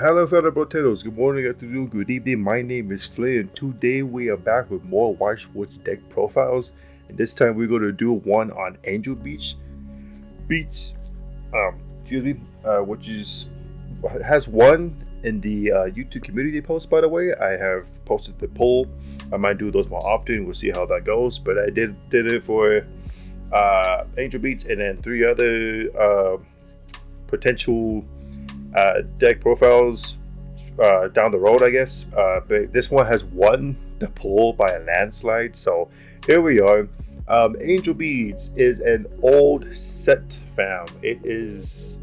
Hello, fellow potatoes. Good morning, afternoon, good evening. My name is Flay, and today we are back with more Weiss Schwarz deck profiles. And this time we're going to do one on Angel Beats, excuse me, which is has one in the YouTube community post. By the way, I have posted the poll. I might do those more often. We'll see how that goes. But I did it for Angel Beats, and then three other potential deck profiles down the road, I guess. But this one has won the poll by a landslide. So here we are. Angel Beads is an old set, fam. It is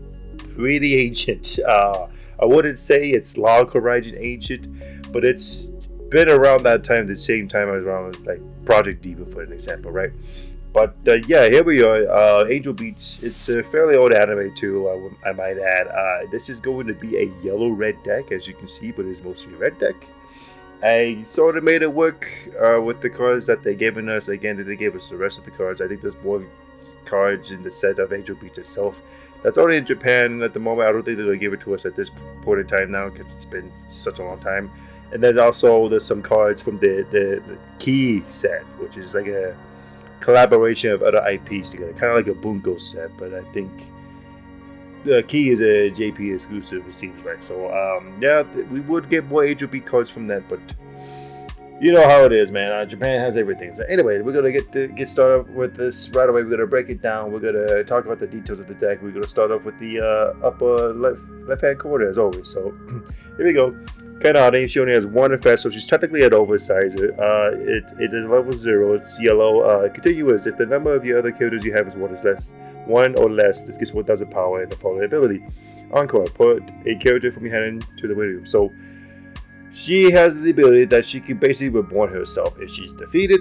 pretty ancient. I wouldn't say it's long horizon ancient, but it's been around that time, the same time as around like Project Diva, for an example, right? But yeah, here we are. Angel Beats. It's a fairly old anime too. I might add. This is going to be a yellow-red deck, as you can see, but it's mostly a red deck. I sort of made it work with the cards that they given us. Again, they gave us the rest of the cards. I think there's more cards in the set of Angel Beats itself. That's only in Japan at the moment. I don't think they're going to give it to us at this point in time now because it's been such a long time. And then also there's some cards from the Key set, which is like a collaboration of other IPs together, kind of like a Bungo set, but I think the Key is a JP exclusive, it seems like. So, yeah, we would get more Angel Beat cards from that, but you know how it is, man. Japan has everything. So, anyway, we're gonna get started with this right away. We're gonna break it down. We're gonna talk about the details of the deck. We're gonna start off with the upper left hand corner as always. So, here we go. Kanade, she only has one effect, so she's technically an oversizer. It is level 0, it's yellow. Continuous, if the number of your other characters you have is one or less, this gets 1,000 power and the following ability. Encore, put a character from your hand into the winning room. So, she has the ability that she can basically reborn herself if she's defeated,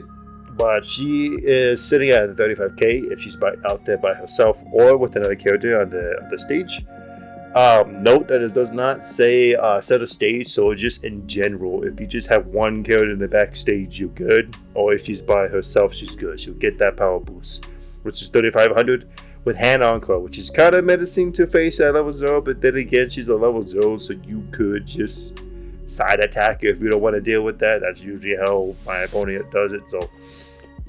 but she is sitting at 35k if she's out there by herself or with another character on the stage. Note that it does not say set a stage, so just in general, if you just have one character in the backstage, you're good. Or if she's by herself, she's good. She'll get that power boost, which is 3,500 with hand encore, which is kind of menacing to face at level 0, but then again, she's a level 0, so you could just side attack her if you don't want to deal with that. That's usually how my opponent does it, so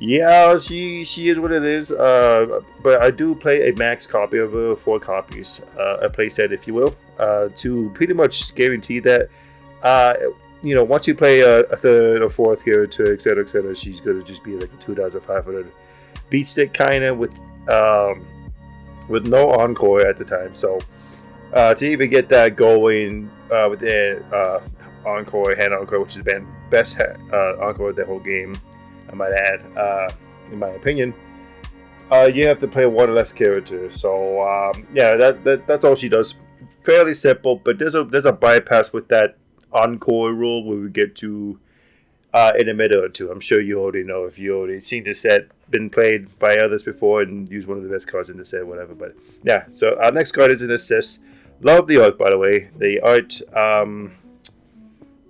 yeah, she is what it is. But I do play a max copy of her, 4 copies, a playset, if you will, to pretty much guarantee that, once you play a third or fourth character, etc., she's gonna just be like a 2,500 beat stick kind of with no encore at the time. So to even get that going with the encore, hand encore, which is the best encore of the whole game, I might add, in my opinion, you have to play one less character. So yeah, that's all she does. Fairly simple, but there's a bypass with that encore rule where we get to in a minute or two. I'm sure you already know if you already seen the set, been played by others before, and used one of the best cards in the set, whatever. But yeah, so our next card is an assist. Love the art, by the way. The art.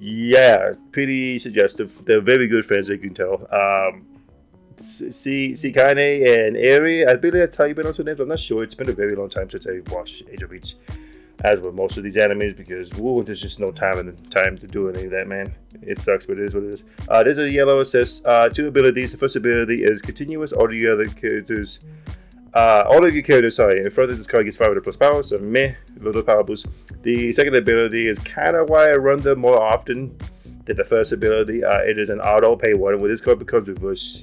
Yeah, pretty suggestive. They're very good friends, as you can tell. Sikane and Eri, I believe that's how you pronounce their names. I'm not sure. It's been a very long time since I watched Angel Beats, as with most of these animes, because there's just no time to do any of that, man. It sucks, but it is what it is. There's a yellow assist. 2 abilities. The first ability is continuous. All of your characters, sorry, in front of this card gets 500 plus power, so meh, little power boost. The second ability is kind of why I run them more often than the first ability. It is an auto pay 1. When this card becomes reverse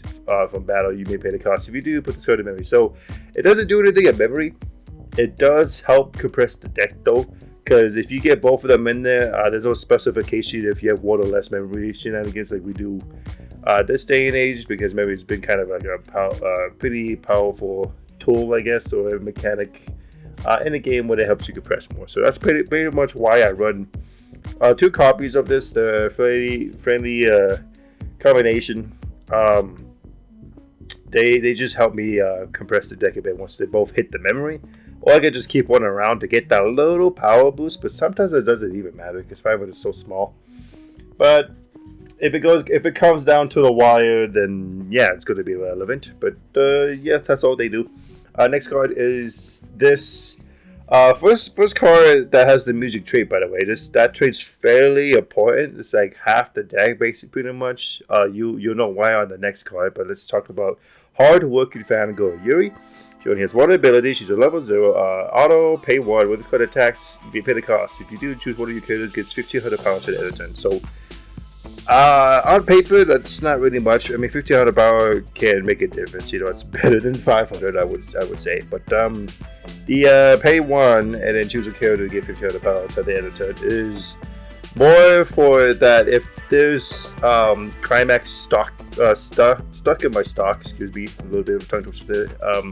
from battle, you may pay the cost. If you do, put this card in memory. So it doesn't do anything in memory. It does help compress the deck though, because if you get both of them in there, there's no specification if you have 1 or less memory shenanigans like we do this day and age, because memory's been kind of like a pretty powerful tool, I guess, or a mechanic in a game where it helps you compress more. So that's pretty much why I run 2 copies of this, the friendly combination. They just help me compress the deck a bit once they both hit the memory. Or I could just keep one around to get that little power boost, but sometimes it doesn't even matter because 500 is so small. But if it comes down to the wire, then yeah, it's going to be relevant. But yeah, that's all they do. Next card is this. First card that has the music trait, by the way. That trait's fairly important. It's like half the deck, basically, pretty much. You'll know why on the next card, but let's talk about hard working fan girl Yuri. She only has one ability. She's a level 0. Auto pay 1 with card attacks. You pay the cost. If you do choose one of your characters, it gets 1,500 power to the end of turn. So on paper, that's not really much. I mean, 1,500 power can make a difference. You know, it's better than 500, I would say. But the pay 1 and then choose a character to get 1,500 power to the end of turn is more for that if there's climax stuck in my stock. Excuse me, a little bit of a tongue twister there.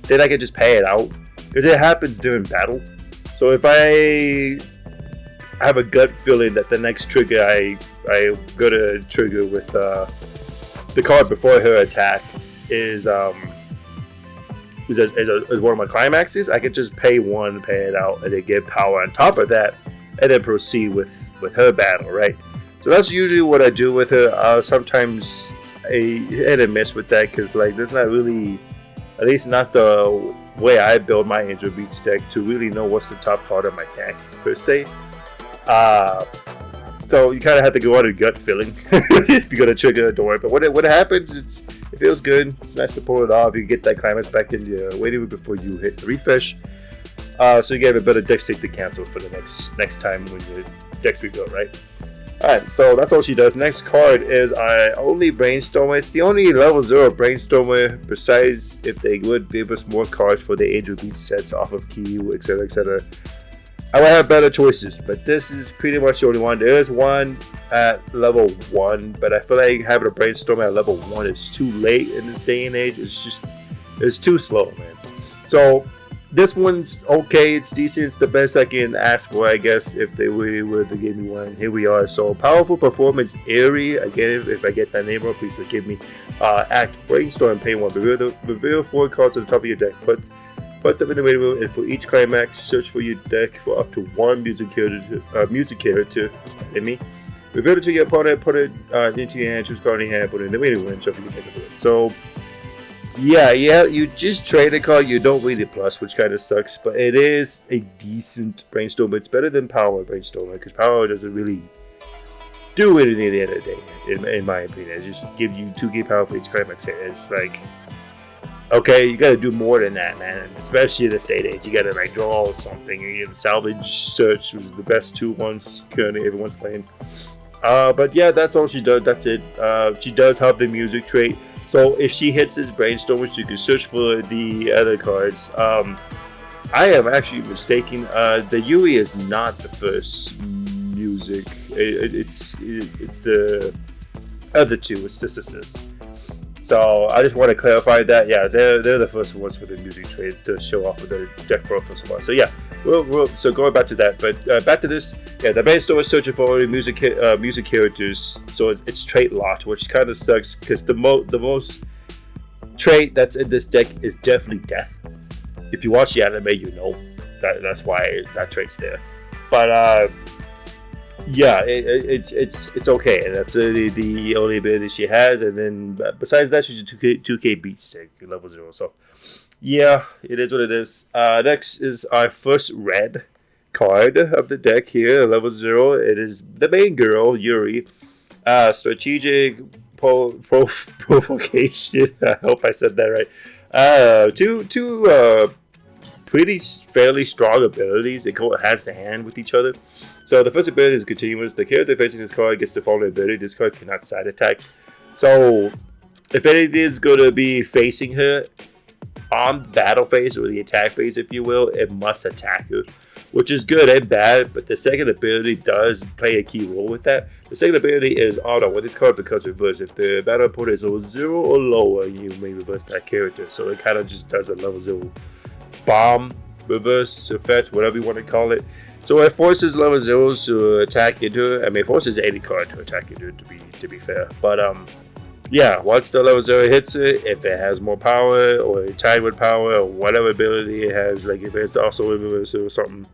Then I can just pay it out because it happens during battle. So if I have a gut feeling that the next trigger I gonna trigger with the card before her attack is one of my climaxes, I can just pay 1, pay it out, and then get power on top of that, and then proceed with her battle, right? So that's usually what I do with her. Sometimes I hit and miss with that because like there's not really, at least not the way I build my Angel Beats deck, to really know what's the top card of my deck per se. So you kind of have to go on a gut feeling if you're gonna trigger a door. But when it happens, it feels good. It's nice to pull it off. You get that climax back in your waiting room before you hit the refresh. So you get a better deck state to cancel for the next time when your deck's rebuilt, right? Alright, so that's all she does. Next card is only Brainstormer. It's the only level 0 Brainstormer, besides if they would give us more cards for the Angel Beats sets off of key, etc., etc. I would have better choices, but this is pretty much the only one. There is one at level 1, but I feel like having a Brainstormer at level 1 is too late in this day and age. It's too slow, man. So this one's okay, it's decent, it's the best I can ask for, I guess, if they really were to give me one. Here we are. So powerful performance, Airy. Again, if I get that name wrong, please forgive me. Act Brainstorm, pay 1. Reveal 4 cards at the top of your deck. Put them in the waiting room, and for each climax, search for your deck for up to 1 music character. In me, reveal it to your opponent, put it into your hand, choose card in your hand, put it in the waiting room, and shuffle your deck into it. So, yeah, you just trade a card, you don't really plus, which kind of sucks, but it is a decent Brainstormer. It's better than Power Brainstormer, because Power doesn't really do it at the end of the day, in my opinion. It just gives you 2k power for each climax. It's like, okay, you gotta do more than that, man. Especially in this day and age, you gotta like draw something. You get salvage search, which is the best 2 ones currently everyone's playing. But yeah, that's all she does. That's it. She does have the music trait. So if she hits this Brainstorm, she can search for the other cards. I am actually mistaken. The Yui is not the first music. It's the other 2. It's sisters. So I just want to clarify that. Yeah, they're the first ones for the music trait to show off with the deck profile so far. So yeah, so going back to that, but back to this. Yeah, the Brainstorm is searching for music characters, so it's trait locked, which kind of sucks because the most trait that's in this deck is definitely Death. If you watch the anime, you know that's why that trait's there. But yeah, it's okay. That's the only ability she has, and then besides that, she's a 2k beats deck, level 0. So yeah, it is what it is. Next is our first red card of the deck here, level 0. It is the main girl, Yuri. Strategic provocation. I hope I said that right. Two pretty fairly strong abilities. They go hand to hand with each other. So the first ability is continuous. The character facing this card gets the following ability. This card cannot side attack. So if anything is going to be facing her on battle phase, or the attack phase, if you will, it must attack her, which is good and bad. But the second ability does play a key role with that. The second ability is auto. When this card becomes reversed, if the battle opponent is level 0 or lower, you may reverse that character. So it kind of just does a level 0 bomb, reverse, effect, whatever you want to call it. So it forces level 0s to attack into it. I mean, it forces any card to attack into it, to be fair. But yeah, once the level 0 hits it, if it has more power or tied with power or whatever ability it has, like if it's also reverse or something,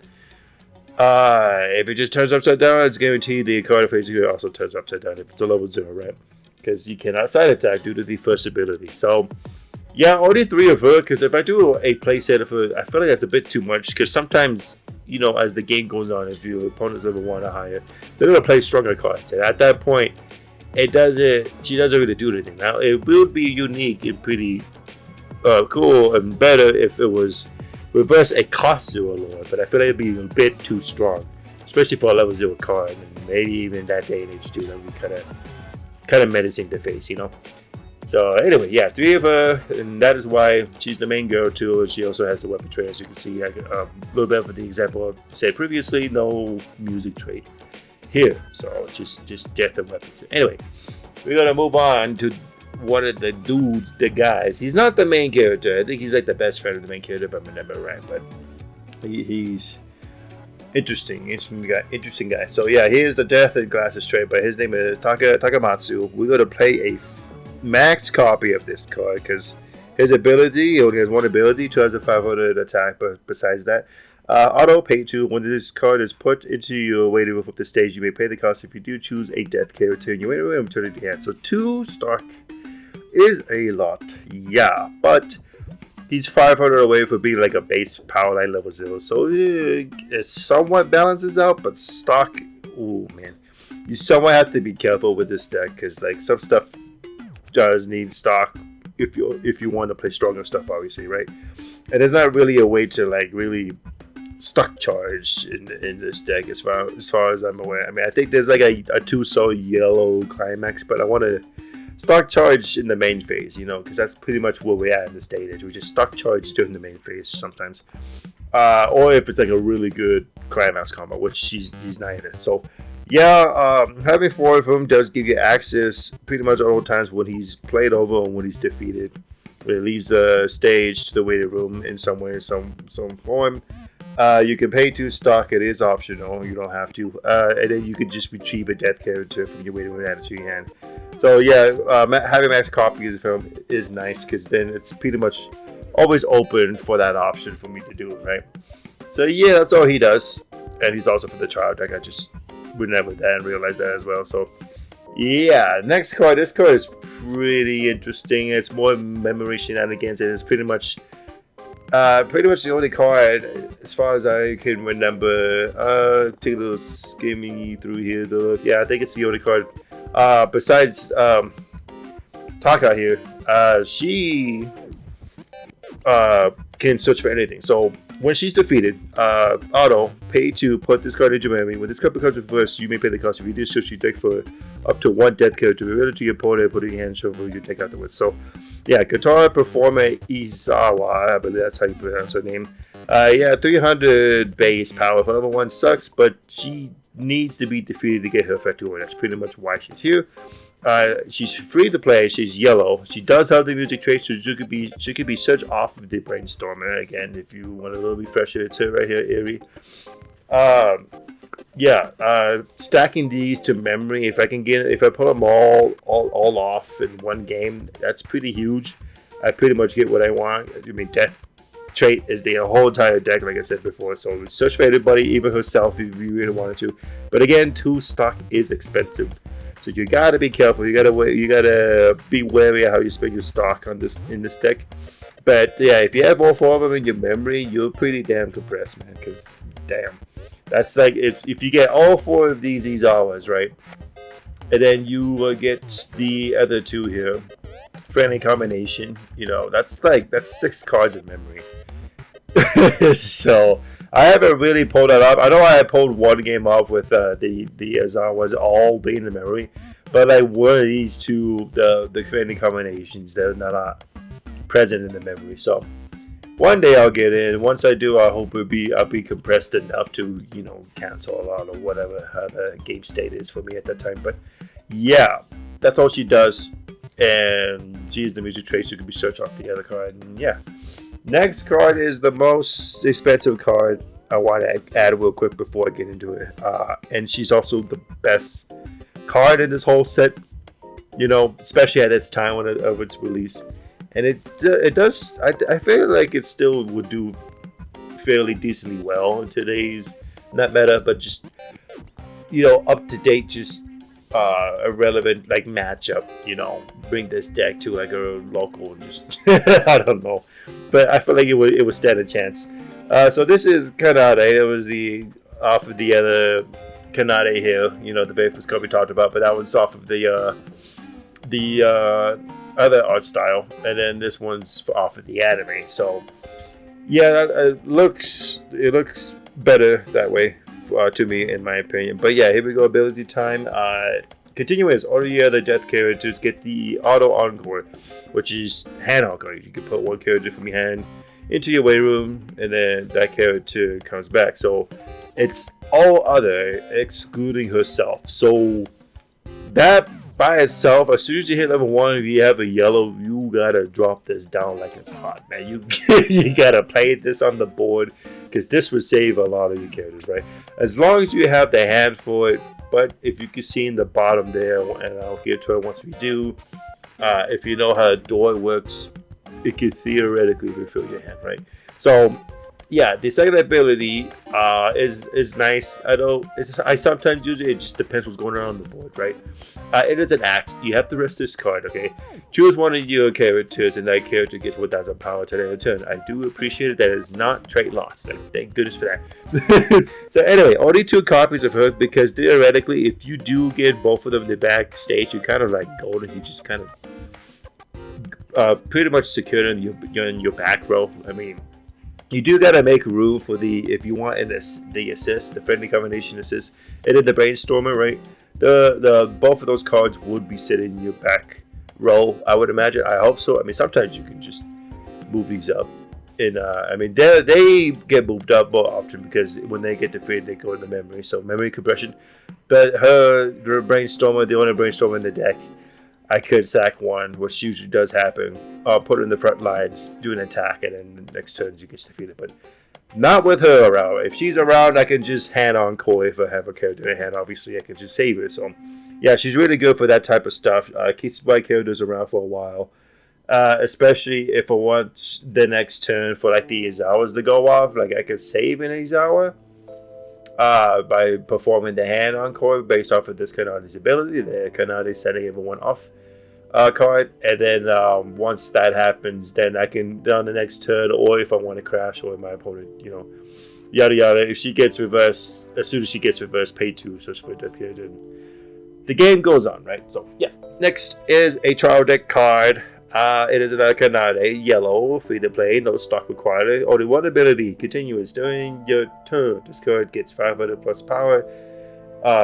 if it just turns upside down, it's guaranteed the card facing it also turns upside down if it's a level 0, right? Because you cannot side attack due to the first ability. So Yeah, only three of her, because if I do a playset of her, I feel like that's a bit too much, because sometimes, as the game goes on, if your opponent's level 1 or higher, they're going to play stronger cards. And at that point, she doesn't really do anything. Now, it would be unique and pretty cool and better if it was reverse a cost 0 lord, but I feel like it'd be a bit too strong, especially for a level 0 card, and maybe even that day and age too. That would be kind of menacing to face. So anyway, yeah, three of her, and that is why she's the main girl too. She also has the weapon trait, as you can see. A little bit of the example I said previously, no music trait here, so just death and weapons. Anyway, we're gonna move on to one of the dudes, the guys. He's not the main character. I think he's like the best friend of the main character, if I remember right. But he's interesting. Interesting guy. So yeah, here's the death and glasses trait, but his name is Takamatsu. We're gonna play a max copy of this card because his ability, he only has one ability, 2,500 attack, but besides that, auto pay 2. When this card is put into your waiting room of the stage, you may pay the cost if you do choose a death character in your waiting room, turn it to hand. So 2 stock is a lot, yeah, but he's 500 away from being like a base power line level 0, so it somewhat balances out, but stock, oh man, you somewhat have to be careful with this deck because like some stuff does need stock if you want to play stronger stuff, obviously, right? And there's not really a way to like really stock charge in this deck as far as I'm aware. I mean, I think there's like a 2-soul yellow climax, but I want to stock charge in the main phase, because that's pretty much where we're at in this day and age. We just stock charge during the main phase sometimes, or if it's like a really good climax combo, which he's not in it. So yeah, having 4 of them does give you access pretty much all the times when he's played over and when he's defeated. It leaves the stage to the waiting room in some way, some form. You can pay 2 stock. It is optional. You don't have to. And then you can just retrieve a death character from your waiting room and add it to your hand. So yeah, having max copies of him is nice because then it's pretty much always open for that option for me to do it, right? So yeah, that's all he does. And he's also for the child deck. I just remembered that and realized that as well. So yeah, next card. This card is pretty interesting. It's more memory shenanigans. It is pretty much the only card as far as I can remember. Take a little skimming through here though. Yeah, I think it's the only card besides Taka here. She can search for anything. So when she's defeated, auto pay 2, put this card into your memory. When this card becomes reversed, you may pay the cost. If you do, search your deck for up to 1 death character. Reveal it to your opponent, put it in your hand, shuffle your deck afterwards. So yeah, Guitar Performer Izawa, I believe that's how you pronounce her name. Yeah, 300 base power for level 1 sucks, but she needs to be defeated to get her effect to her. That's pretty much why she's here. She's free to play. She's yellow. She does have the music trait, so she could be searched off of the brainstormer again if you want a little refresher. It's right here, Eerie. Stacking these to memory. If I pull them all off in one game, that's pretty huge. I pretty much get what I want. I mean, death trait is the whole entire deck, like I said before. So search for everybody, even herself, if you really wanted to. But again, 2 stock is expensive. So you gotta be careful. You gotta be wary of how you spend your stock in this deck. But yeah, if you have all 4 of them in your memory, you're pretty damn compressed, man. Because damn, that's like if you get all 4 of these Izawas, right, and then you get the other 2 here, friendly combination. That's 6 cards in memory. So I haven't really pulled that up. I know I pulled one game off with the Izawas all being in memory, but were these 2 the friendly combinations that are not present in the memory. So one day I'll get in. Once I do, I hope I'll be compressed enough to cancel a lot or whatever the game state is for me at that time. But yeah, that's all she does, and she is the music trait. So you can be searched off the other card. And yeah. Next card is the most expensive card I want to add real quick before I get into it. And she's also the best card in this whole set, especially at its time of its release. And it does, I feel like it still would do fairly decently well in today's, not meta, but just, up to date, just a relevant like matchup, bring this deck to like a local, just I don't know, but I feel like it would stand a chance. So this is Kanade. It was the off of the other Kanade here, the very first card we talked about, but that was off of the other art style, and then this one's off of the anime. So yeah, it looks better that way to me, in my opinion. But yeah, here we go. Ability time. Continuous. All the other death characters get the auto encore, which is hand encore. You can put one character from your hand into your way room, and then that character comes back. So it's all other excluding herself. So that by itself, as soon as you hit level 1, if you have a yellow, you gotta drop this down like it's hot, man. You gotta play this on the board, because this would save a lot of your characters, right? As long as you have the hand for it. But if you can see in the bottom there, and I'll get to it once we do, if you know how a door works, it can theoretically refill your hand, right? So yeah, the second ability is nice. I sometimes use it. It just depends what's going on the board, right? It is an axe. You have to rest this card, okay? Choose one of your characters, and that character gets 1,000 power to their turn. I do appreciate it that it's not trait lost. Thank goodness for that. So anyway, only 2 copies of her, because theoretically, if you do get both of them in the backstage, you kind of like golden. You just kind of pretty much secure in your back row. I mean, you do gotta make room for if you want the assist, the friendly combination assist, and then the brainstormer, right? The both of those cards would be sitting in your back row, I would imagine. I hope so. I mean, sometimes you can just move these up, and I mean they get moved up more often because when they get defeated, they go into memory. So memory compression. But the brainstormer, the only brainstormer in the deck, I could sack one, which usually does happen. I'll put it in the front lines, do an attack, and then the next turn you get defeated. But not with her around. If she's around, I can just hand on Koi. If I have a character in hand, obviously I can just save her. So yeah, she's really good for that type of stuff. Keeps my characters around for a while. Especially if I want the next turn for like the Izawas to go off. Like I could save an Izawa by performing the hand encore based off of this Kanade's ability. The Kanade setting everyone off card, and then once that happens, then I can on the next turn, or if I want to crash, or my opponent, yada yada. If she gets reversed, as soon as she gets reversed, pay 2, search for a death card, and the game goes on, right? So yeah. Next is a trial deck card. It is another Kanade, yellow, free to play, no stock required. Only one ability, continuous. During your turn, this card gets 500 plus power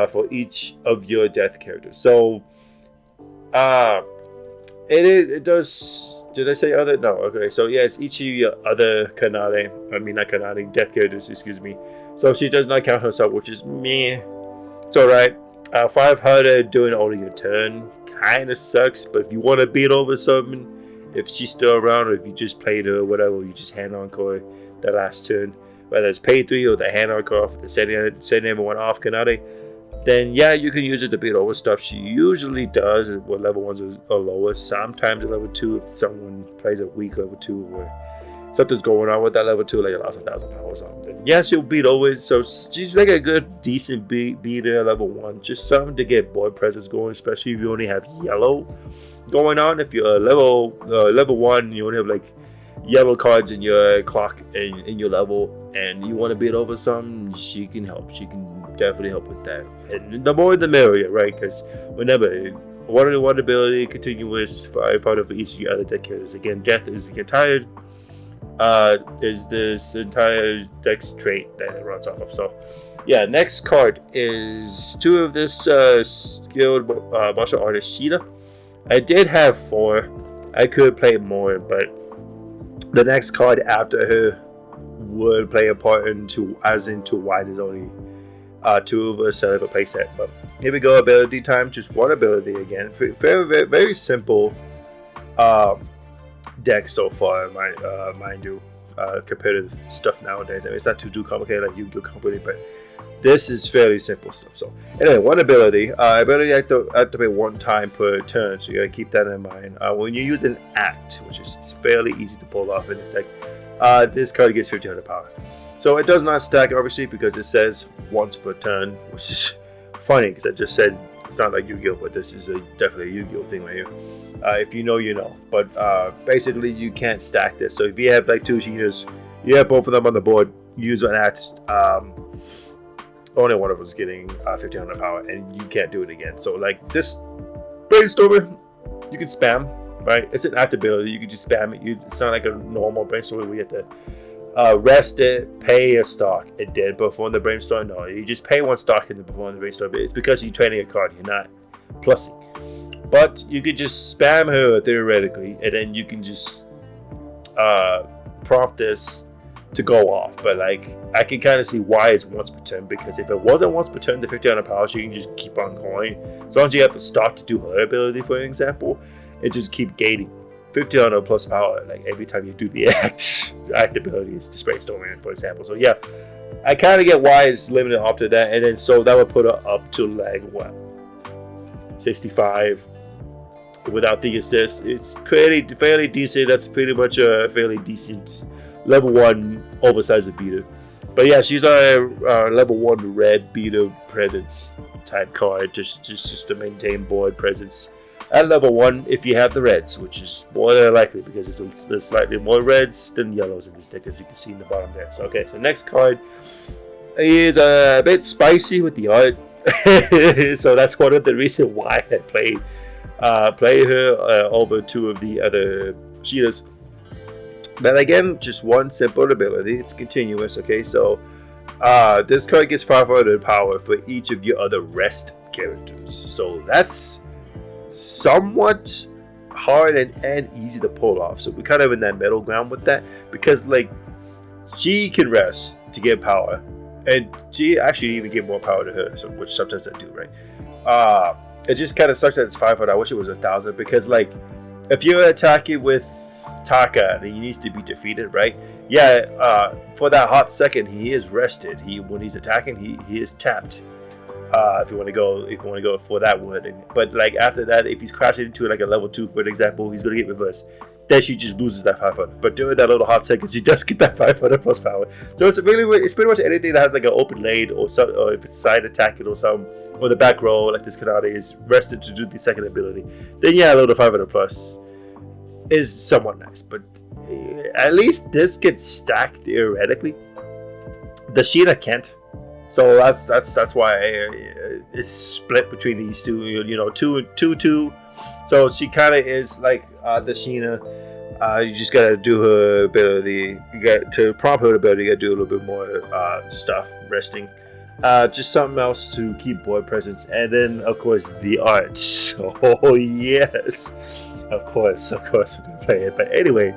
for each of your death characters. So, it does. Did I say other? No. Okay. So yeah, it's each of your other Kanade. I mean, not Kanade, death characters. Excuse me. So she does not count herself, which is meh. It's alright. 500 during only your turn kind of sucks, but if you want to beat over something, if she's still around, or if you just played her or whatever, you just hand encore the last turn, whether it's pay 3 or the hand encore off the sending everyone off Kanade, then yeah, you can use it to beat over stuff. She usually does when level 1s are lower. Sometimes at level 2, if someone plays a weak level 2 or something's going on with that level 2, like you lost 1,000 power or something, yeah, she'll beat over it. So she's like a good, decent beater at level 1. Just something to get board presence going, especially if you only have yellow going on. If you're level 1, you only have like yellow cards in your clock in your level, and you want to beat over something, she can help. She can definitely help with that. And the more the merrier, right? Because whenever one ability, continuous 500 for each of the other deck characters. Again, death is the entire this entire deck's trait that it runs off of. So yeah, next card is 2 of this skilled martial artist Sheeta. I did have 4. I could play more, but the next card after her would play a part into why there's only 2 of us instead of a playset. But here we go. Ability time, just one ability again. Very, very, very simple deck so far, mind you, compared to stuff nowadays. I mean, it's not too complicated like Yu-Gi-Oh! Company, but this is fairly simple stuff. So anyway, one ability. Ability activate 1 time per turn, so you gotta keep that in mind. When you use an act, which is fairly easy to pull off in this deck, this card gets 1,500 power. So it does not stack, obviously, because it says once per turn, which is funny because I just said It's not like Yu-Gi-Oh, but this is definitely a Yu-Gi-Oh thing right here. If you know, you know. But basically, you can't stack this. So if you have like 2 Sheenas, you have both of them on the board. Use an act. Only one of us getting 1500 power, and you can't do it again. So like this brainstormer, you can spam, right? It's an act ability. You can just spam it. It's not like a normal brainstormer where you have to rest it, pay a stock, and then perform the brainstorm. No, you just pay 1 stock and then perform the brainstorm. It's because you're training a card. You're not plussing. But you could just spam her theoretically, and then you can just prompt this to go off. But like, I can kind of see why it's once per turn, because if it wasn't once per turn, the 1500 power, she can just keep on going. As long as you have the stock to do her ability, for an example, it just keep gaining 1500 plus power like every time you do the act ability is just brainstorming, for example. So yeah, I kind of get why it's limited after that, and then so that would put her up to like what, 65 without the assist. It's fairly decent. That's pretty much a fairly decent level 1 oversized beater. But yeah, she's a level 1 red beater presence type card, just to maintain board presence at level 1 if you have the reds, which is more than likely because there's slightly more reds than yellows in this deck, as you can see in the bottom there. So okay, so next card is a bit spicy with the art. So that's one of the reasons why I play her over 2 of the other Cheetahs. But again, just 1 simple ability. It's continuous. Okay, so this card gets 500 power for each of your other rest characters. So that's somewhat hard and easy to pull off. So we're kind of in that middle ground with that, because like she can rest to get power, and she actually even get more power to her, so, which sometimes I do, right? It just kind of sucks that it's 500. I wish it was 1,000, because like if you're attacking with Taka, he needs to be defeated, right? Yeah, for that hot second, he is rested. When he's attacking, he is tapped. If you want to go for that wording, but like after that, if he's crashing into like a level 2, for example, he's gonna get reversed. Then she just loses that 500. But during that little hot second, she does get that 500 plus power. So it's pretty much anything that has like an open lane or if it's side attacking or something, or the back row like this Kanade is rested to do the second ability. Then yeah, a little 500 plus is somewhat nice, but at least this gets stacked theoretically. The Sheena can't. So that's why it's split between these two. You know, 2. So she kind of is like the Sheena. You just gotta do her ability. You got to prompt her ability. You gotta do a little bit more stuff, resting. Just something else to keep board presence, and then of course the art. So yes, of course, we're gonna play it. But anyway,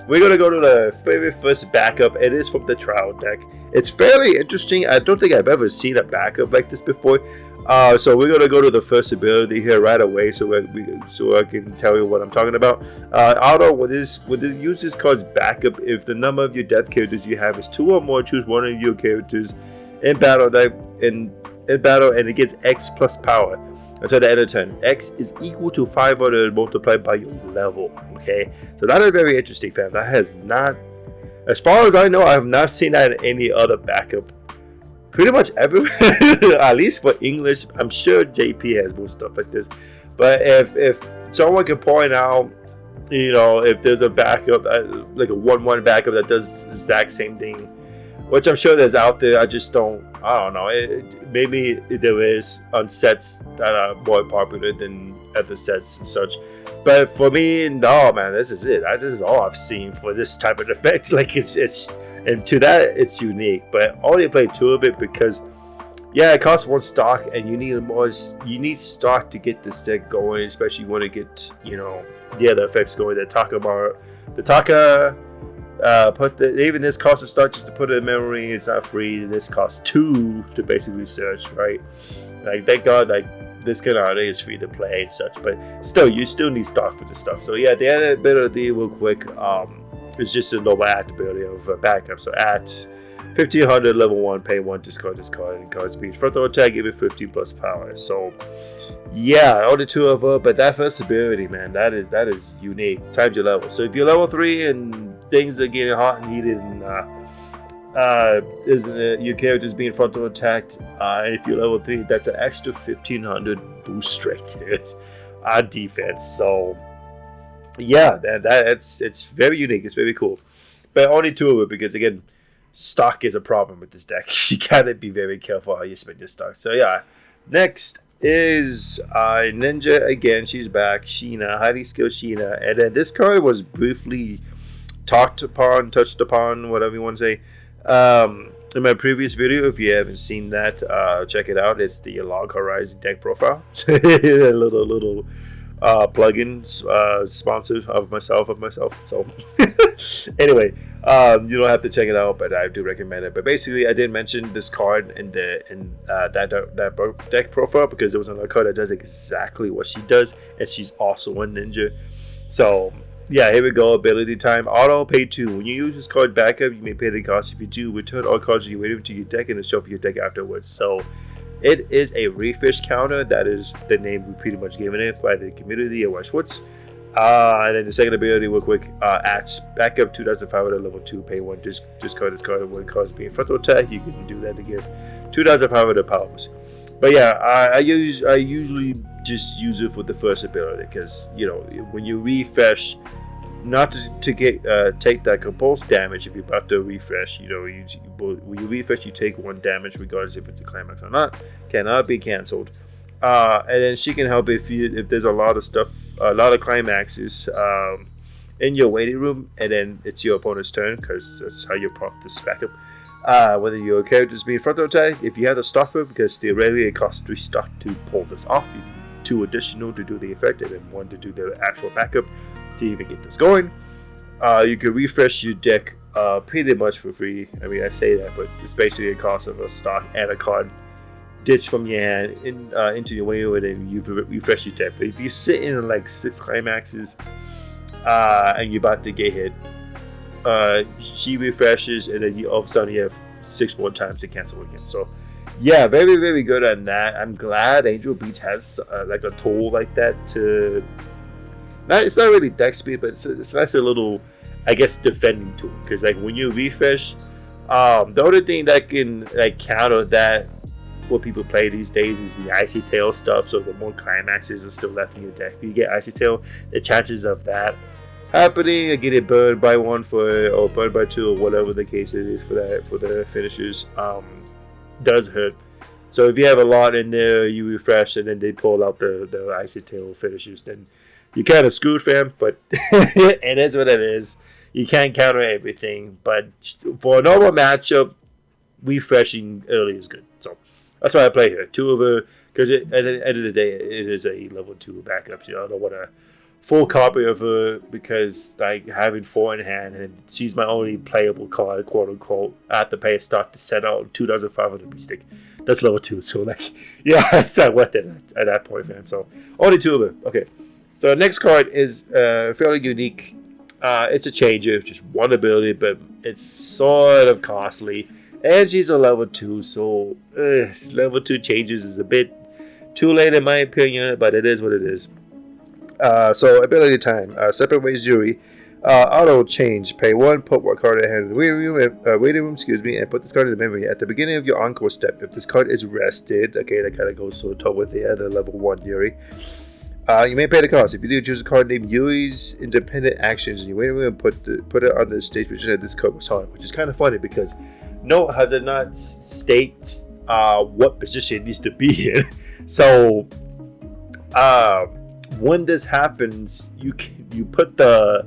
we're gonna go to the very first backup. It is from the trial deck. It's fairly interesting. I don't think I've ever seen a backup like this before. So we're gonna go to the first ability here right away, so I can tell you what I'm talking about. Auto, when it uses card's backup, if the number of your death characters you have is 2 or more, choose one of your characters in battle and it gets X plus power until the end of turn. X is equal to 500 multiplied by your level. Okay, so that is very interesting, fam. That has not, as far as I know, I have not seen that in any other backup pretty much ever. At least for English. I'm sure JP has more stuff like this, but if someone can point out, you know, if there's a backup like a 1/1 backup that does the exact same thing, which I'm sure there's out there, I don't know, maybe there is on sets that are more popular than other sets and such. But for me, no, man, this is it. This is all I've seen for this type of effect. Like it's and to that, it's unique. But I only played 2 of it because, yeah, it costs 1 stock, and you need stock to get this deck going, especially when you want to get, you know, the other effects going. The Taka, even this costs a stock just to put it in memory. It's not free. This costs 2 to basically search, right? Like, thank God, like, this Kanade is free to play and such, but still, you still need stock for this stuff. So yeah, the other bit of the real quick is just a normal act ability of backup. So at 1500 level 1, pay 1, discard this card, and card speed. Front throw attack, give it 15 plus power. So yeah, only 2 of her, but that first ability, man, that is unique. Times your level. So if you're level 3 and things are getting hot and heated, and isn't it? Your character's being frontal attacked, and if you're level 3, that's an extra 1500 boost right there on defense. So yeah, it's very unique. It's very cool, but only 2 of it because again, stock is a problem with this deck. You gotta be very careful how you spend your stock. So yeah, next is Ninja again. She's back. Sheena, highly skilled Sheena, and then this card was briefly touched upon, whatever you want to say. In my previous video, if you haven't seen that, check it out. It's the Log Horizon deck profile. A little plugins sponsored of myself. So anyway, you don't have to check it out, but I do recommend it. But basically, I did mention this card in that deck profile because there was another card that does exactly what she does, and she's also a ninja. So yeah, here we go. Ability time. Auto pay 2. When you use this card backup, you may pay the cost. If you do, return all cards you waited to your deck and shuffle your deck afterwards. So it is a refresh counter. That is the name we pretty much given it by the community at Weiss Schwarz. And then the second ability, real quick, adds backup 2,500 level 2, pay 1. Discard this card when cards being frontal attack. You can do that to give 2,500 powers. But yeah, I usually just use it for the first ability because when you refresh, not to get take that compulse damage if you're about to refresh. When you refresh, you take 1 damage regardless if it's a climax or not. Cannot be cancelled. And then she can help if there's a lot of climaxes in your waiting room, and then it's your opponent's turn because that's how you prompt this backup. Whether your character's being frontal attack, if you have the stuffer, because theoretically it costs 3 stock to pull this off, you need 2 additional to do the effect, and then 1 to do the actual backup to even get this going. You can refresh your deck pretty much for free. I mean, I say that, but it's basically a cost of a stock and a card ditch from your hand into your waiting room, and you refresh your deck. But if you sit in like 6 climaxes and you're about to get hit, she refreshes, and then all of a sudden you have 6 more times to cancel again. So yeah, very, very good on that. I'm glad Angel Beats has like a tool like that to it's not really deck speed, but it's nice a little, I guess, defending tool, because like when you refresh, the only thing that can like counter that what people play these days is the Icy Tail stuff. So the more climaxes are still left in your deck, if you get Icy Tail, the chances of that happening, getting burned by 1 or burned by 2, or whatever the case it is for the finishers, does hurt. So if you have a lot in there, you refresh, and then they pull out the Icy Tail finishers, then you kind of screwed, fam. But it is what it is. You can't counter everything, but for a normal matchup, refreshing early is good. So that's why I play her. 2 of her, because at the end of the day, it is a level 2 backup. I don't want a full copy of her, because like having 4 in hand, and she's my only playable card, quote unquote. I have to pay a stock to set out 2,500 B stick. That's level 2, so like, yeah, it's not worth it at that point, fam. So only 2 of her. Okay, so next card is fairly unique. It's a changer, just 1 ability, but it's sort of costly. And she's a level 2, so level 2 changes is a bit too late in my opinion, but it is what it is. So ability time. Separate Weiss Yuri. Auto change. Pay 1. Put 1 card in hand in the waiting room. And put this card in the memory at the beginning of your encore step. If this card is rested, okay, that kind of goes toe with the other level 1 Yuri. You may pay the cost. If you do, choose a card named Yuri's independent actions in your waiting room and put it on the stage position that this card was on, which is kind of funny because note has it not states what position it needs to be in. So when this happens, you put the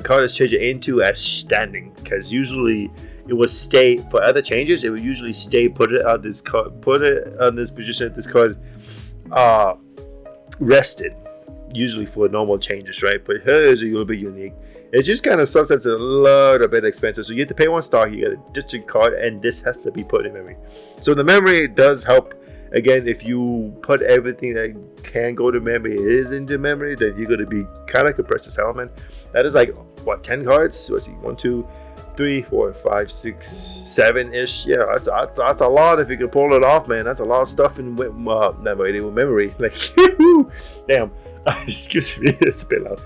card as changer into as standing, because usually it will stay for other changes. It will usually stay put it on this position at this card rested, usually for normal changes, right? But hers is a little bit unique. It just kind of sucks. It's a little bit expensive, so you have to pay 1 stock. You got to ditch a card, and this has to be put in memory. So the memory does help. Again, if you put everything that can go to memory is into memory, then you're going to be kind of compressed as hell, man. That is like, what, 10 cards? Let's see, 1, 2, 3, 4, 5, 6, 7-ish. Yeah, that's a lot if you can pull it off, man. That's a lot of stuff in memory. Like, damn. Excuse me, it's a bit loud.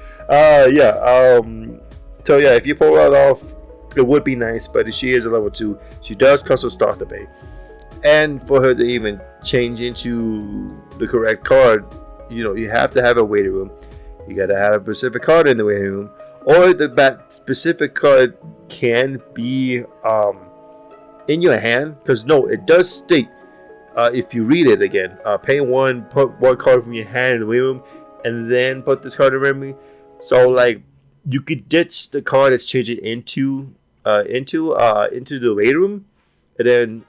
So yeah, if you pull that off, It would be nice, but she is a level 2. She does cost a starter pay. And for her to even change into the correct card, you have to have a waiting room. You got to have a specific card in the waiting room. Or that specific card can be in your hand. Because, no, it does state, if you read it again, pay 1, put 1 card from your hand in the waiting room, and then put this card in memory. So, like, you could ditch the card that's changing into the waiting room, and then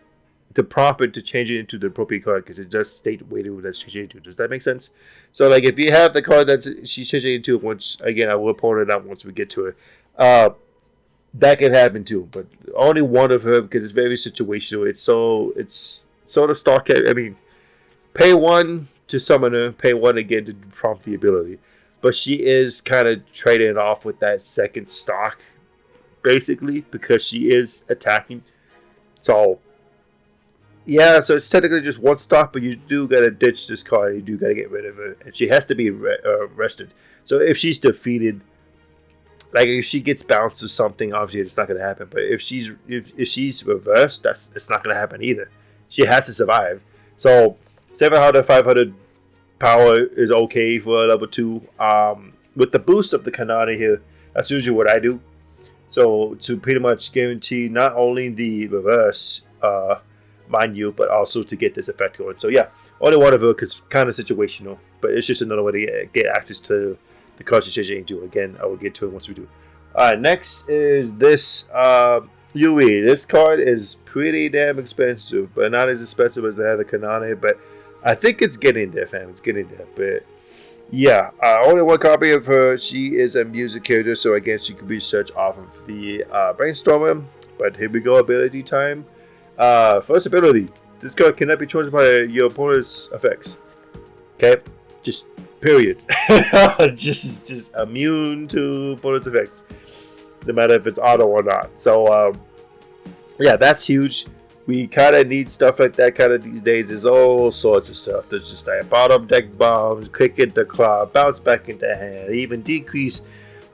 to prompt it to change it into the appropriate card, because it does state waiting room that's changing into. Does that make sense? So, like, if you have the card that's she's changing into, once again, I will point it out once we get to it. That can happen too, but only one of her, because it's very situational. It's sort of stock. I mean, pay 1 to summon her, pay 1 again to prompt the ability. But she is kind of trading off with that second stock, basically, because she is attacking. So, yeah, so it's technically just 1 stock, but you do gotta ditch this card. You do gotta get rid of her, and she has to be rested. So if she's defeated, like if she gets bounced or something, obviously it's not gonna happen. But if she's reversed, it's not gonna happen either. She has to survive. So 700, 500 power is okay for a level 2. With the boost of the Kanata here, that's usually what I do. So to pretty much guarantee not only the reverse, mind you, but also to get this effect going. So yeah, only one of her is kind of situational, but it's just another way to get access to the cards you're changing into. Again, I will get to it once we do. Next is this Yui. This card is pretty damn expensive, but not as expensive as the other Kanane, but I think it's getting there, fam. It's getting there, but yeah, only 1 copy of her. She is a music character, so I guess she could be searched off of the Brainstormer. But here we go, ability time. First ability. This card cannot be chosen by your opponent's effects. Okay? Just period. just immune to opponent's effects. No matter if it's auto or not. So, yeah, that's huge. We kind of need stuff like that kind of these days. There's all sorts of stuff. There's just like bottom deck bombs, quick into claw, bounce back into hand, even decrease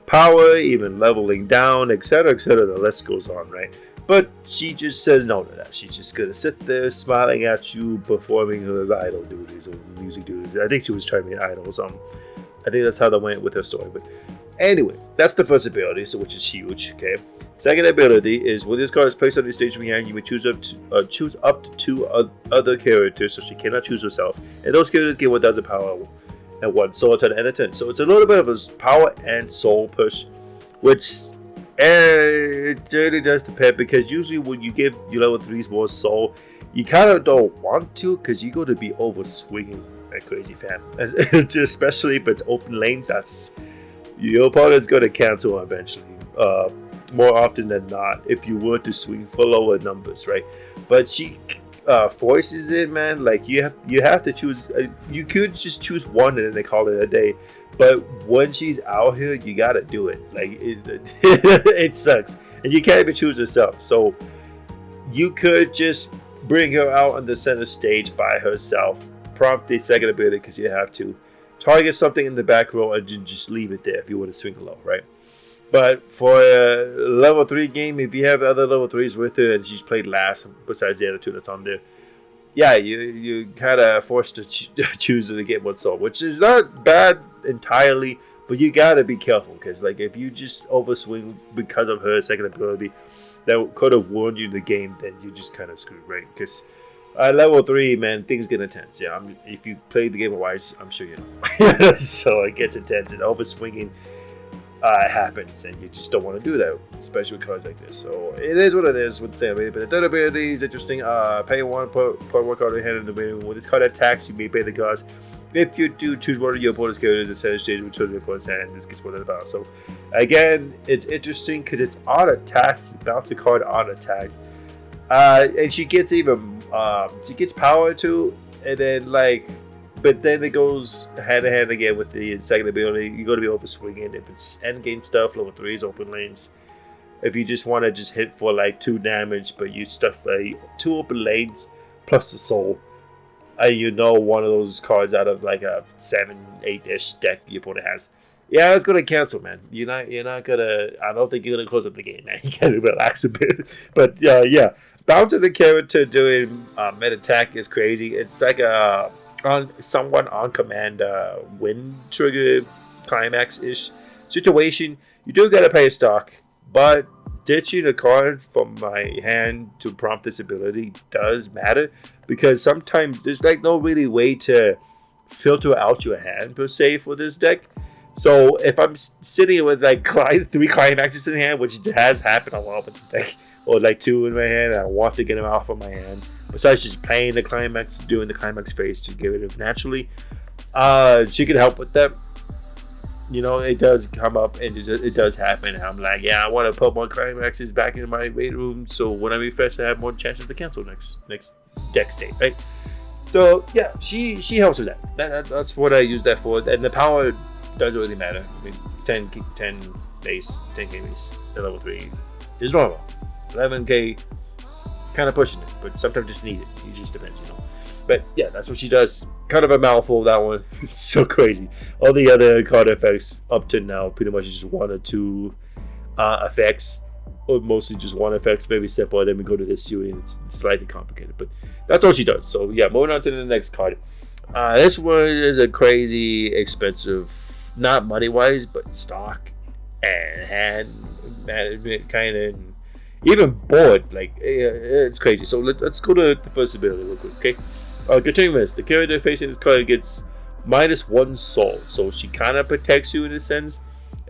power, even leveling down, etc., etc. The list goes on, right? But she just says no to that. She's just gonna sit there smiling at you, performing her idol duties or music duties. I think she was trying to be an idol or something. I think that's how that went with her story. But anyway, that's the first ability, so which is huge. Okay. Second ability is when this card is placed on the stage from your hand, you may choose up to 2 other characters, so she cannot choose herself. And those characters get 1,000 power and 1 soul turn and a turn. So it's a little bit of a power and soul push, which it really does depend, because usually when you give your level 3s more soul, you kind of don't want to, because you're going to be over swinging like crazy, fam. Especially if it's open lanes, that's your opponent's going to cancel eventually. More often than not, if you were to swing for lower numbers, right? But she forces it, man. Like you have to choose. You could just choose 1 and then they call it a day. But when she's out here, you gotta do it. Like it sucks, and you can't even choose herself. So you could just bring her out on the center stage by herself. Prompt the second ability because you have to target something in the back row and just leave it there if you want to swing low, right? But for a level 3 game, if you have other level 3s with her and she's played last, besides the other 2 that's on there, yeah, you kind of forced to choose to get 1 soul, which is not bad entirely, but you gotta be careful, because like if you just overswing because of her second ability that could have won you the game, then you're just kind of screwed, right? Because at level 3, man, things get intense. Yeah, if you played the game of Weiss, I'm sure you know. So it gets intense, and overswinging happens, and you just don't want to do that, especially with cards like this. So it is what it is with the same ability. But the third ability is interesting. Pay 1, put 1 card in hand in the middle. When this card attacks, you may pay the cost. If you do, choose one of your opponent's characters and center stage, return your opponent's hand. This gets 1 of the power. So again, it's interesting because it's on attack. You bounce a card on attack, and she gets even she gets power too, and then like. But then it goes hand in hand again with the second ability. You're going to be over swinging. If it's end game stuff, level 3s, open lanes. If you just want to just hit for like 2 damage, but you stuff like 2 open lanes plus the soul, you know one of those cards out of like a 7-8-ish deck your opponent has Yeah, it's gonna cancel, man. You're not gonna. I don't think you're gonna close up the game, man. You gotta relax a bit. But yeah, bouncing the character doing mid attack is crazy. It's like a on someone on command win trigger climax ish situation. You do gotta pay a stock, but ditching a card from my hand to prompt this ability does matter because sometimes there's like no really way to filter out your hand per se for this deck. So if I'm sitting with like three climaxes in hand, which has happened a lot with this deck, or like two in my hand, and I want to get them out of my hand. Besides just playing the climax, doing the climax phase to get rid of naturally, she can help with that. You know, it does come up and it does happen. I'm like, yeah, I want to put more climaxes back in my weight room, so when I refresh, I have more chances to cancel next deck state, right? So yeah, she helps with that. That's what I use that for, and the power doesn't really matter. I mean, 10 base, 10k base at level 3 is normal. 11k, kind of pushing it, but sometimes just need it. It just depends, you know. But yeah, that's what she does. Kind of a mouthful, that one. It's so crazy. All the other card effects up to now pretty much just one or two effects, or mostly just one effect. Very simple. And then we go to this UI and it's slightly complicated, but that's all she does. So yeah, moving on to the next card. This one is a crazy expensive, not money wise, but stock and hand management kind of, even board. Like it's crazy. So let's go to the first ability real quick, okay? Continuing this, the character facing this card gets -1 soul, so she kind of protects you in a sense.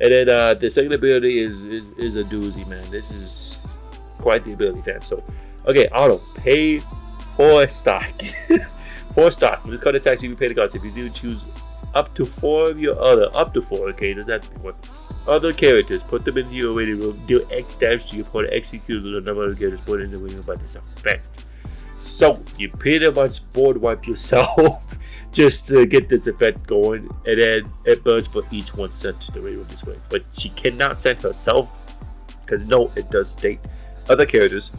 And then the second ability is a doozy, man. This is quite the ability, fam. So okay, auto pay 4 stock. 4 stock. When this card attacks you, you pay the cost. If you do, choose up to 4 of your up to 4. Okay, does that be 1? Other characters, put them into your waiting room. Deal X damage to your opponent. Execute the number of characters put in the waiting room by this effect. So you pretty much board wipe yourself just to get this effect going, and then it burns for each one sent to the waiting room this way. But she cannot send herself because no, it does state other characters.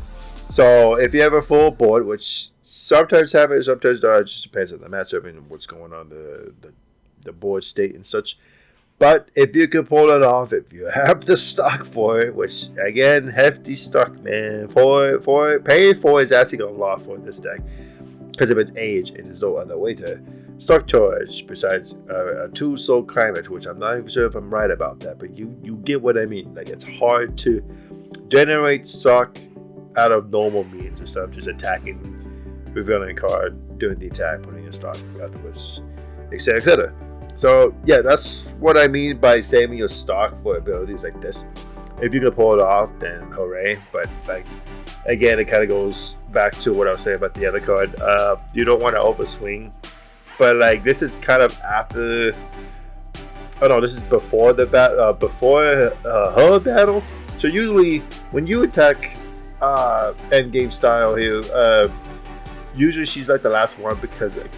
So if you have a full board, which sometimes happens, sometimes not, it just depends on the matchup and what's going on the board state and such. But if you can pull it off, if you have the stock for it, which again, hefty stock, man, paying for is asking a lot for this deck because of its age, and there's no other way to stock charge besides a 2 soul climate, which I'm not even sure if I'm right about that, but you get what I mean. Like it's hard to generate stock out of normal means instead of just attacking, revealing a card, doing the attack, putting a stock afterwards, etc., etc. So yeah, that's what I mean by saving your stock for abilities like this. If you can pull it off, then hooray. But like again, it kind of goes back to what I was saying about the other card. You don't want to overswing, but like this is kind of after. Oh no, this is before the before her battle. So usually when you attack end game style here, usually she's like the last one because like,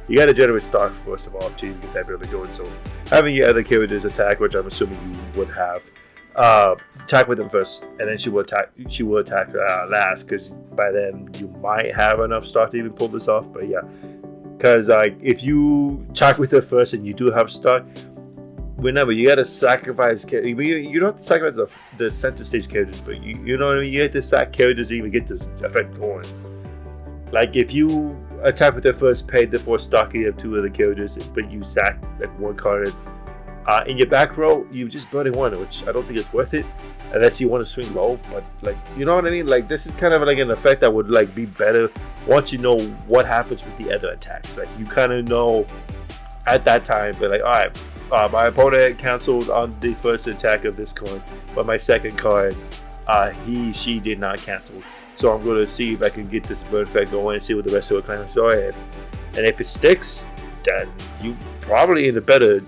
you gotta generate stock first of all to get that ability going. So having your other characters attack, which I'm assuming you would have, attack with them first, and then she will attack. She will attack last because by then you might have enough stock to even pull this off. But yeah, because like if you attack with her first and you do have stock, remember you gotta sacrifice. You don't have to sacrifice the center stage characters, but you know what I mean. You have to sack characters to even get this effect going. Like if you attack with the first, pay the 4 stock, you have 2 other characters, but you sack like 1 card. In your back row, you just burning 1, which I don't think is worth it, unless you want to swing low. But like, you know what I mean? Like this is kind of like an effect that would like be better once you know what happens with the other attacks. Like you kind of know at that time, but like, all right, my opponent canceled on the first attack of this card, but my second card, she did not cancel. So I'm going to see if I can get this burn effect going and see what the rest of the climax are. And if it sticks, then you probably in a better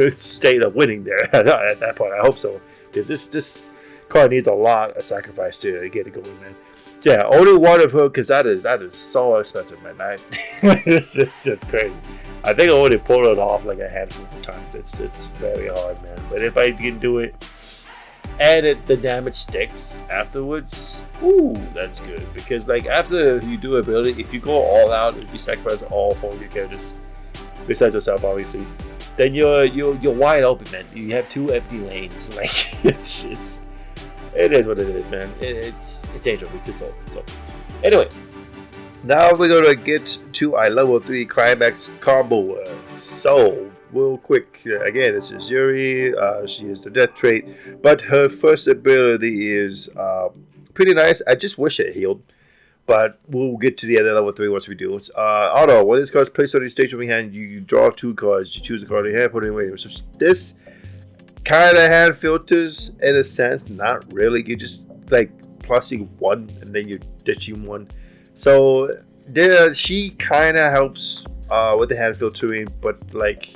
state of winning there at that point. I hope so. Because this card needs a lot of sacrifice to get it going, man. Yeah, only 1 of her, because that is so expensive, man. It's just crazy. I think I only pulled it off like a handful of times. It's very hard, man. But if I can do it, and the damage sticks afterwards, ooh, that's good. Because like after you do ability, if you go all out, if you sacrifice all 4 of your characters, besides yourself obviously, then you're wide open, man. You have 2 empty lanes. Like it is what it is, man. It's Angel Beats. It's all. So anyway, now we're gonna get to our level 3 climax combo. So real quick, again, this is Yuri. She is the death trait, but her first ability is pretty nice. I just wish it healed. But we'll get to the other level 3 once we do. Auto, when this card's placed on your stage of your hand, you draw 2 cards. You choose a card in your hand, put it away. So this kind of hand filters, in a sense, not really. You just like plussing 1 and then you're ditching 1. So she kind of helps with the hand filtering, but like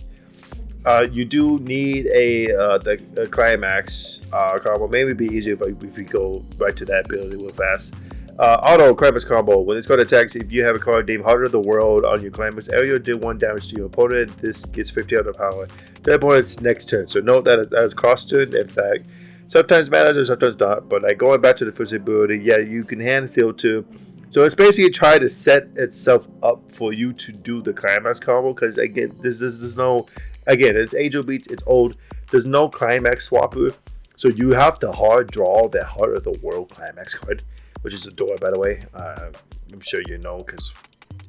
you do need the climax combo. Maybe it'd be easier if we go right to that ability real fast. Auto climax combo. When this card attacks, if you have a card named Heart of the World on your climax area, do 1 damage to your opponent. This gets 50 out of power to the opponent's next turn. So note that it has cost turn. In fact, sometimes matters or sometimes not. But like going back to the first ability, yeah, you can hand filter. So it's basically trying to set itself up for you to do the climax combo. Because again, there's no, again, it's Angel Beats. It's old. There's no climax swapper. So you have to hard draw the Heart of the World climax card, which is a door, by the way. I'm sure you know because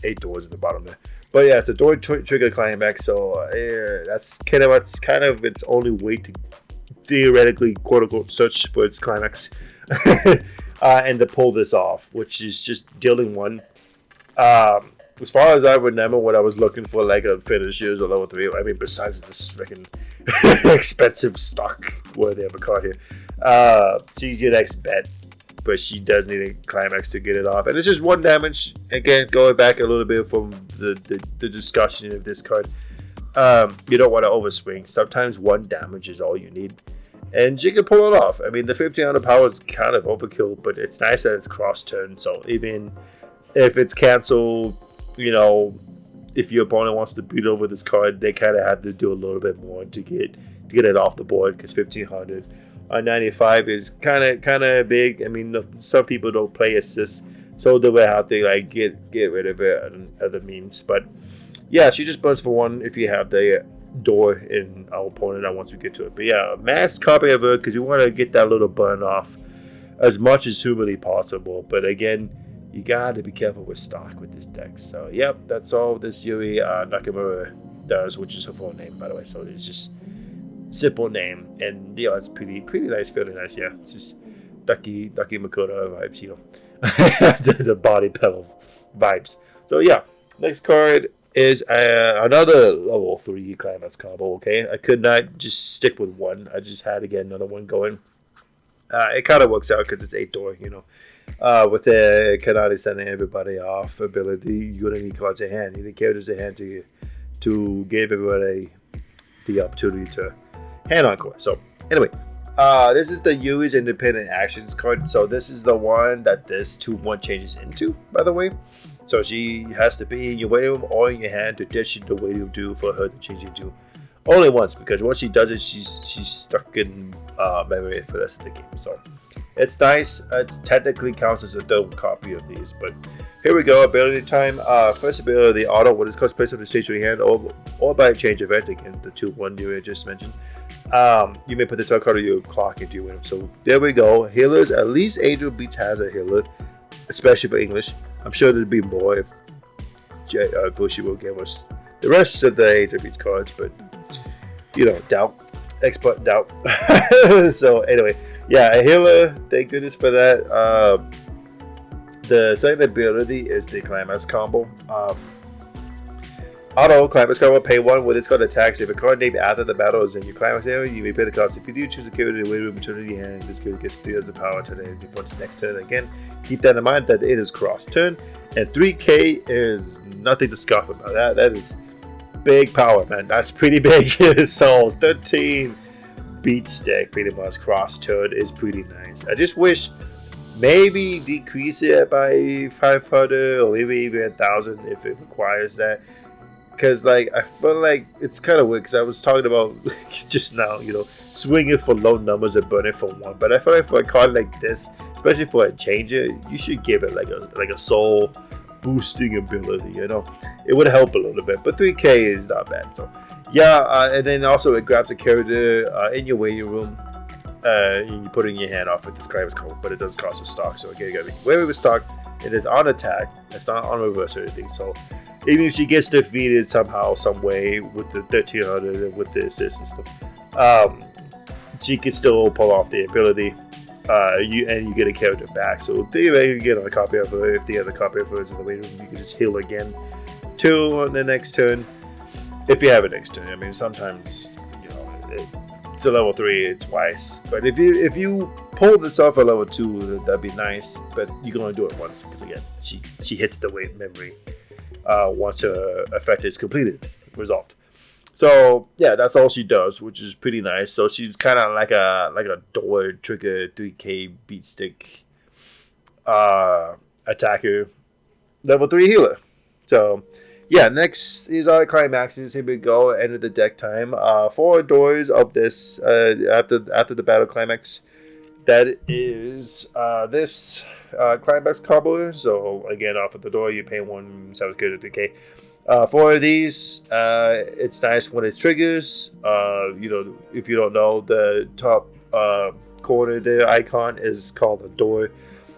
8 doors at the bottom there. But yeah, it's a door trigger climax, so that's kind of its only way to theoretically, quote unquote, search for its climax and to pull this off, which is just dealing 1. As far as I remember, what I was looking for, like a finishers or level 3. I mean, besides this freaking expensive stock worthy of a card here, she's your next bet. But she does need a climax to get it off. And it's just 1 damage. Again, going back a little bit from the discussion of this card. You don't want to overswing. Sometimes 1 damage is all you need. And she can pull it off. I mean, the 1500 power is kind of overkill, but it's nice that it's cross turn. So even if it's canceled, you know, if your opponent wants to beat over this card, they kind of have to do a little bit more to get it off the board, because 1500 on 95 is kind of big. I mean, some people don't play assists, so they will have to like get rid of it and other means. But yeah, she just burns for 1 if you have the door in our opponent once we get to it. But yeah, mass copy of her because you want to get that little burn off as much as humanly possible. But again, you gotta be careful with stock with this deck. So yep, that's all this Yuri Nakamura does, which is her full name, by the way. So it's just simple name, and yeah, it's pretty nice, fairly nice. Yeah, it's just Ducky Makoto vibes, you know, the body pedal vibes. So yeah, next card is another level 3 climax combo. Okay, I could not just stick with 1. I just had to get another one going. It kind of works out because it's 8 door, you know. With the Kanade sending everybody off ability, you don't need cards in hand. You need characters in hand to give everybody the opportunity to hand on court. So anyway, this is the Yuri's independent actions card. So this is the one that this 2/1 changes into, by the way. So she has to be in your waiting room or in your hand to ditch into the waiting room to for her to change into only once, because once she does it, she's stuck in memory for the rest of the game. So it's nice. It's technically counts as a double copy of these, but here we go. Ability time. First ability, auto. When it's called placed on the stage of your hand or by a change event, again the 2/1 you just mentioned. You may put the top card of your clock into your window. So there we go. Healers. At least Angel Beats has a healer, especially for English. I'm sure there'd be more if Bushy will give us the rest of the Angel Beats cards, but you know, doubt. Expert doubt. So anyway, yeah, a healer. Thank goodness for that. The second ability is the climax combo. Auto climax combo, pay 1 with its card attacks. If a card named after the battle is in your climax area, you may pay the cost. If you do choose a character in the waiting room, turn in your hand. This character gets 3 as the power to the opponent's next turn. Again, keep that in mind that it is cross turn, and 3K is nothing to scoff about. That is big power, man. That's pretty big. So 13 beat stack, pretty much cross turn is pretty nice. I just wish maybe decrease it by 500 or maybe even 1,000 if it requires that. Because like I feel like it's kind of weird, because I was talking about just now, you know, swinging for low numbers and burning for 1. But I feel like for a card like this, especially for a changer, you should give it like a soul boosting ability. You know, it would help a little bit. But 3K is not bad. So Yeah, and then also it grabs a character in your waiting room. And you put it in your hand off with this Climax combo, but it does cost a stock, so again, you gotta be wary with stock. It is on attack, it's not on reverse or anything, so even if she gets defeated somehow, some way with the 1300 and with the assist and stuff, she can still pull off the ability. You get a character back, so theoretically you get a copy of her. If the other copy of her is in the waiting room, you can just heal again till the next turn. If you have a next turn, I mean, sometimes it's a level 3, it's Weiss. But if you pull this off at level 2, that'd be nice. But you can only do it once because again, she hits the wait memory once her effect is completed, resolved. So yeah, that's all she does, which is pretty nice. So she's kind of like a door trigger 3K beat stick attacker, level 3 healer. So yeah, next is our climaxes. Here we go. End of the deck time. 4 doors of this after the battle climax. That is this climax combo. So again, off of the door, you pay 1 7 good at 3K. 4 of these, it's nice when it triggers. If you don't know, the top corner there icon is called a door,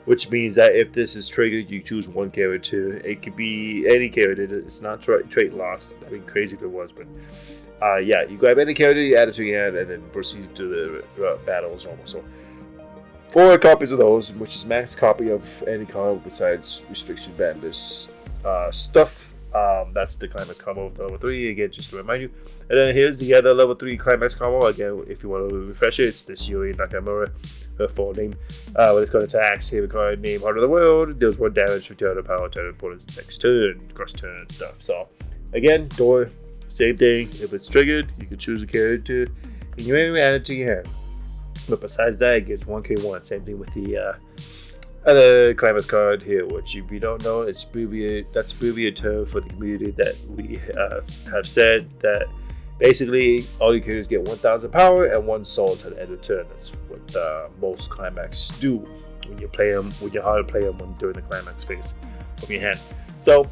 which means that if this is triggered, you choose one character. It could be any character. It's not trait locked. That'd be crazy if it was, but yeah, you grab any character, you add it to your hand, and then proceed to the battle as normal. So 4 copies of those, which is max copy of any card besides restriction ban. This stuff. That's the climax combo of level 3, again, just to remind you. And then here's the other level 3 climax combo. Again, if you want to refresh it, it's this Yuri Nakamura, her full name. With its card attacks, here we card name Heart of the World. Deals 1 damage, return to power, turn opponent's next turn, cross turn and stuff. So, again, door, same thing. If it's triggered, you can choose a character and you add it to your hand. But besides that, it gets 1K1. Same thing with the other climax card here, which if you don't know, that's abbreviated term for the community that we have said that basically all your characters get 1,000 power and 1 soul to the end of the turn. That's what most climax do when you play them, when you're hard to play them during the climax phase of your hand. So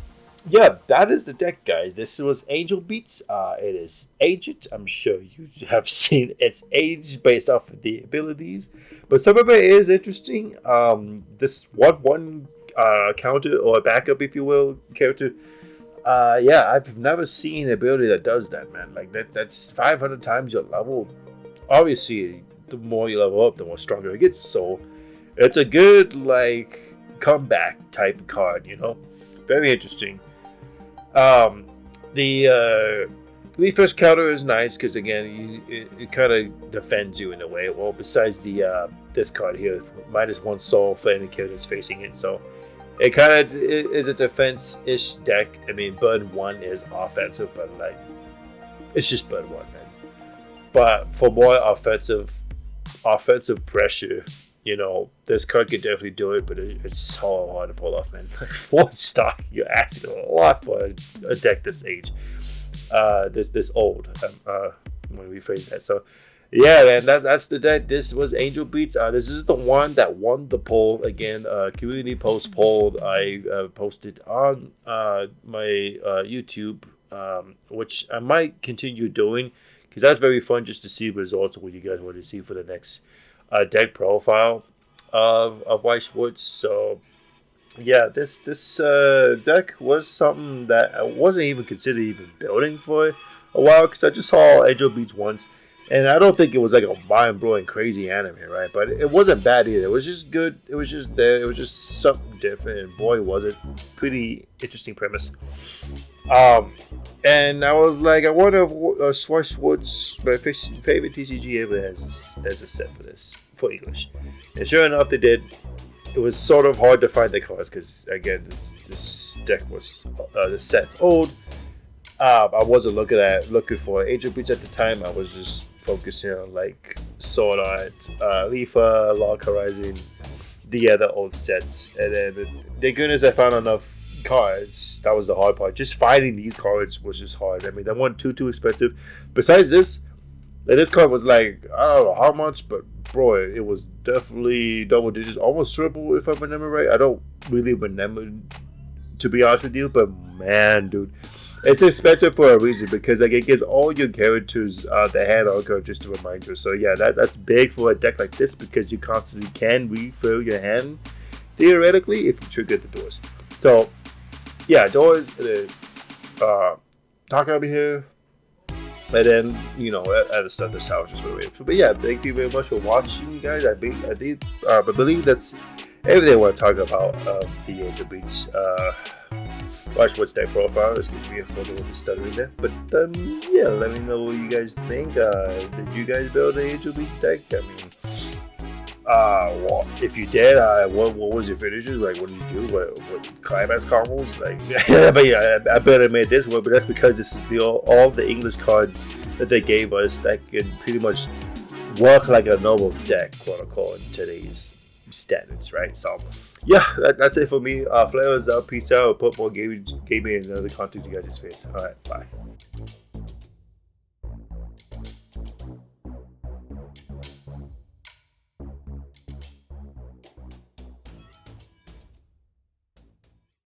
yeah, that is the deck, guys. This was Angel Beats. It is aged. I'm sure you have seen its age based off of the abilities, but some of it is interesting. This one counter or backup, if you will, character. Yeah, I've never seen an ability that does that, man. Like that's 500 times your level. Obviously, the more you level up, the more stronger it gets. So it's a good comeback type card, Very interesting. The refresh counter is nice because again, it kind of defends you in a way. Well, besides the this card here, -1 soul for any character that's facing it, so it kind of is a defense-ish deck. I mean, Burn 1 is offensive, but it's just Burn 1, man. But for more offensive pressure, this card could definitely do it, but it's so hard to pull off, man. 4 stock, you're asking a lot for a deck this age, this old. When we phrase that, so yeah, man, that's the deck. This was Angel Beats. This is the one that won the poll again. Community post poll I posted on my YouTube, which I might continue doing because that's very fun just to see results of what you guys want to see for the next deck profile of Weiss Schwarz. So yeah, this deck was something that I wasn't even considering even building for a while because I just saw Angel Beats once, and I don't think it was like a mind-blowing crazy anime, right? But it wasn't bad either. It was just good. It was just there. It was just something different, and boy, was it pretty interesting premise. And I was like, I wonder if Weiss Schwarz, my favorite TCG ever, has a set for this, for English. And sure enough, they did. It was sort of hard to find the cards because, again, this deck was, this set's old. I wasn't looking for Angel Beats at the time. I was just focusing on Sword Art, Lifa, Log Horizon, the other old sets. And then, thank goodness I found enough cards. That was the hard part. Just finding these cards was just hard. I mean, they weren't too expensive. Besides this card was I don't know how much, but bro, it was definitely double digits, almost triple if I remember right. I don't really remember, to be honest with you, but man, dude, It's expensive for a reason because like it gives all your characters the hand algo just a reminder. So yeah, that's big for a deck like this because you constantly can refill your hand theoretically if you trigger the doors. So yeah, doors. Talking over here. And then, other stuff that's how just wait for. But yeah, thank you very much for watching, guys. I believe that's everything I want to talk about of the Angel Beats. Weiss Schwarz deck profile. It's going to be a photo with the stuttering there. But yeah, let me know what you guys think. Did you guys build the Angel Beats deck? I mean, well, if you did, what was your finishes? Like, what did you do? What climax combos? Like, but yeah, I bet I made this one, but that's because this is still all the English cards that they gave us that can pretty much work like a normal deck, quote unquote, in today's standards, right? So, yeah, that's it for me. Flair is out. Peace out. Put more gaming and other content you guys face. All right, bye.